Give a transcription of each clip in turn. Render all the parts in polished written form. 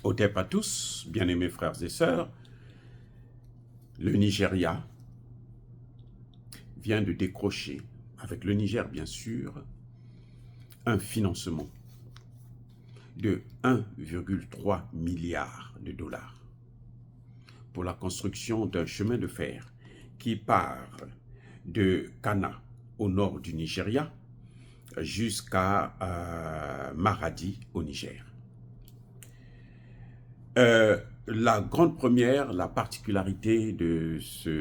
Otep à tous, bien-aimés frères et sœurs, le Nigeria vient de décrocher, avec le Niger bien sûr, un financement de 1,3 milliard de dollars pour la construction d'un chemin de fer qui part de Kana au nord du Nigeria jusqu'à Maradi au Niger. La grande première, la particularité de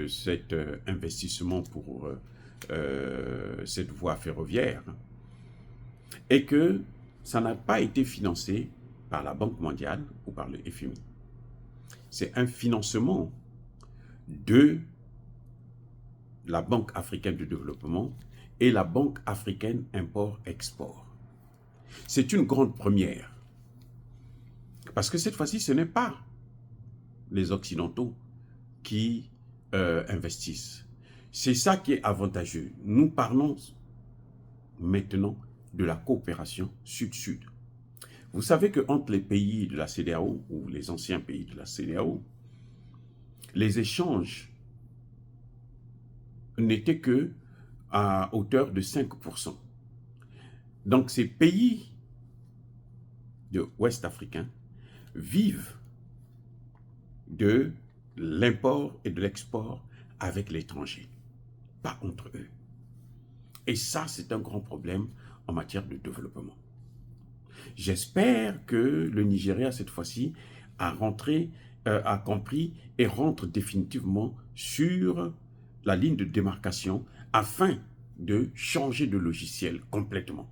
cet investissement pour cette voie ferroviaire est que ça n'a pas été financé par la Banque mondiale ou par le FMI. C'est un financement de la Banque africaine de développement et la Banque africaine import-export. C'est une grande première. Parce que cette fois-ci, ce n'est pas les Occidentaux qui investissent. C'est ça qui est avantageux. Nous parlons maintenant de la coopération sud-sud. Vous savez qu'entre les pays de la CEDEAO, ou les anciens pays de la CEDEAO, les échanges n'étaient que à hauteur de 5%. Donc ces pays de l'Ouest africain vivent de l'import et de l'export avec l'étranger, pas entre eux. Et ça, c'est un grand problème en matière de développement. J'espère que le Nigeria, cette fois-ci, a compris et rentre définitivement sur la ligne de démarcation afin de changer de logiciel complètement.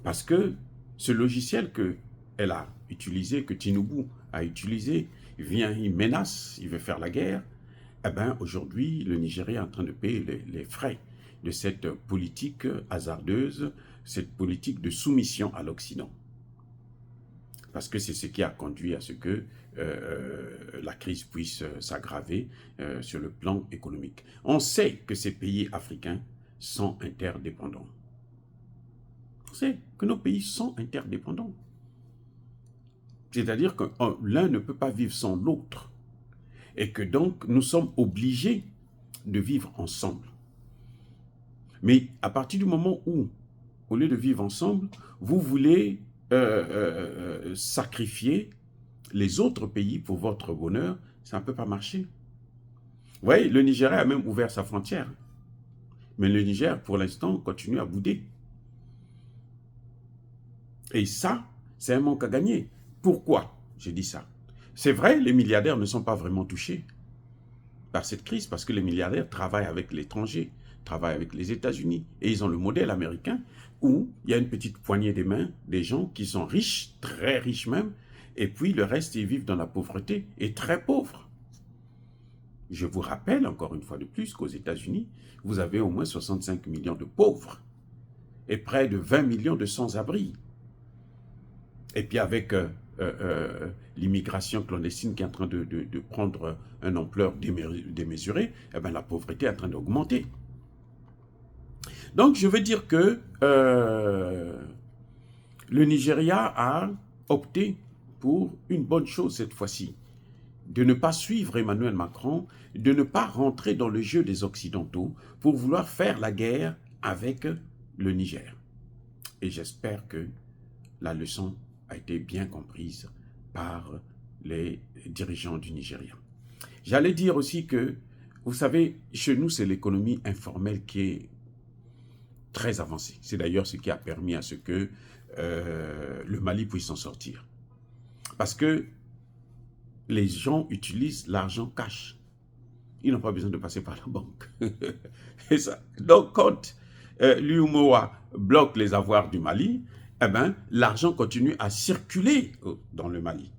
Parce que ce logiciel qu'elle a utilisé, que Tinubu a utilisé, il menace, il veut faire la guerre, eh bien aujourd'hui, le Nigeria est en train de payer les frais de cette politique hasardeuse, cette politique de soumission à l'Occident. Parce que c'est ce qui a conduit à ce que la crise puisse s'aggraver sur le plan économique. On sait que ces pays africains sont interdépendants. On sait que nos pays sont interdépendants. C'est-à-dire que l'un ne peut pas vivre sans l'autre. Et que donc, nous sommes obligés de vivre ensemble. Mais à partir du moment où, au lieu de vivre ensemble, vous voulez sacrifier les autres pays pour votre bonheur, ça ne peut pas marcher. Vous voyez, le Nigeria a même ouvert sa frontière. Mais le Niger, pour l'instant, continue à bouder. Et ça, c'est un manque à gagner. Pourquoi je dis ça? C'est vrai, les milliardaires ne sont pas vraiment touchés par cette crise parce que les milliardaires travaillent avec l'étranger, travaillent avec les États-Unis. Et ils ont le modèle américain où il y a une petite poignée des mains des gens qui sont riches, très riches même, et puis le reste, ils vivent dans la pauvreté et très pauvres. Je vous rappelle encore une fois de plus qu'aux États-Unis, vous avez au moins 65 millions de pauvres et près de 20 millions de sans-abri. Et puis avec l'immigration clandestine qui est en train de prendre une ampleur démesurée, eh bien, la pauvreté est en train d'augmenter. Donc je veux dire que le Nigeria a opté pour une bonne chose cette fois-ci, de ne pas suivre Emmanuel Macron, de ne pas rentrer dans le jeu des Occidentaux pour vouloir faire la guerre avec le Niger. Et j'espère que la leçon a été bien comprise par les dirigeants du Nigeria. J'allais dire aussi que, vous savez, chez nous, c'est l'économie informelle qui est très avancée. C'est d'ailleurs ce qui a permis à ce que le Mali puisse s'en sortir. Parce que les gens utilisent l'argent cash. Ils n'ont pas besoin de passer par la banque. Et ça. Donc, quand l'UMOA bloque les avoirs du Mali, eh ben, l'argent continue à circuler dans le Mali.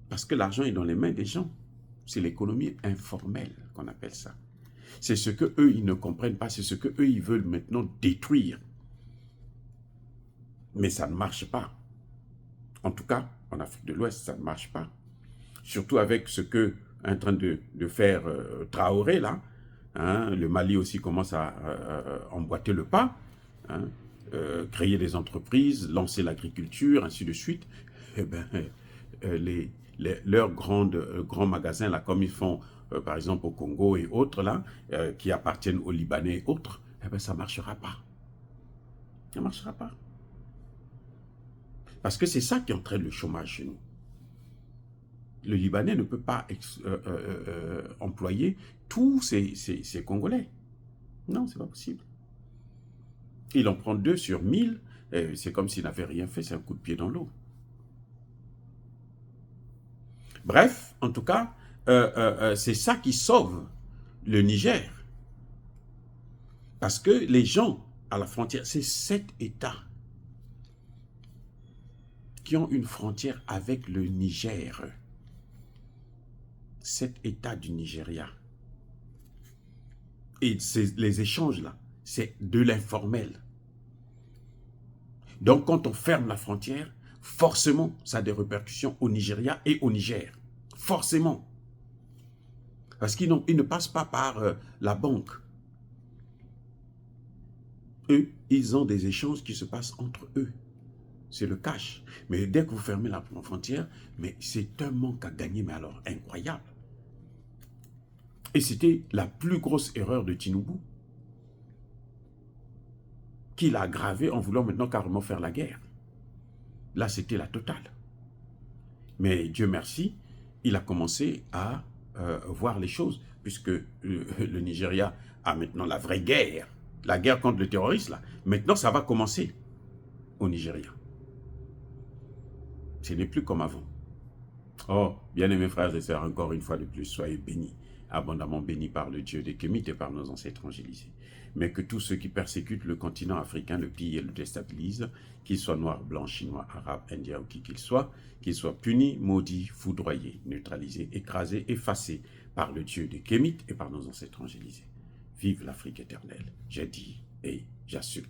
Parce que l'argent est dans les mains des gens. C'est l'économie informelle qu'on appelle ça. C'est ce qu'eux, ils ne comprennent pas. C'est ce qu'eux, ils veulent maintenant détruire. Mais ça ne marche pas. En tout cas, en Afrique de l'Ouest, ça ne marche pas. Surtout avec ce que est en train de faire Traoré, là. Hein, le Mali aussi commence à emboîter le pas. Hein, créer des entreprises, lancer l'agriculture, ainsi de suite. eh ben, leurs grands magasins, là, comme ils font, par exemple, au Congo et autres, là, qui appartiennent aux Libanais et autres, eh ben, ça ne marchera pas. Ça ne marchera pas. Parce que c'est ça qui entraîne le chômage chez nous. Le Libanais ne peut pas employer tous ces Congolais. Non, c'est pas possible. Il en prend 2 sur 1000, c'est comme s'il n'avait rien fait, c'est un coup de pied dans l'eau. Bref, en tout cas, c'est ça qui sauve le Niger. Parce que les gens à la frontière, c'est 7 États qui ont une frontière avec le Niger. 7 États du Nigeria. Et les échanges là, c'est de l'informel. Donc quand on ferme la frontière, forcément, ça a des répercussions au Nigeria et au Niger. Forcément. Parce qu'ils ne passent pas par la banque. Eux, ils ont des échanges qui se passent entre eux. C'est le cash. Mais dès que vous fermez la frontière, mais c'est un manque à gagner, mais alors incroyable. Et c'était la plus grosse erreur de Tinubu, qu'il a aggravée en voulant maintenant carrément faire la guerre. Là, c'était la totale. Mais Dieu merci, il a commencé à voir les choses, puisque le Nigeria a maintenant la vraie guerre, la guerre contre le terrorisme, là. Maintenant, ça va commencer au Nigeria. Ce n'est plus comme avant. Oh, bien-aimés frères et sœurs, encore une fois de plus, soyez bénis, abondamment bénis par le Dieu des Kémites et par nos ancêtres angélisés. Mais que tous ceux qui persécutent le continent africain le pillent et le déstabilisent, qu'ils soient noirs, blancs, chinois, arabes, indiens ou qui qu'ils soient punis, maudits, foudroyés, neutralisés, écrasés, effacés par le Dieu des Kémites et par nos ancêtres angélisés. Vive l'Afrique éternelle, j'ai dit et j'assume.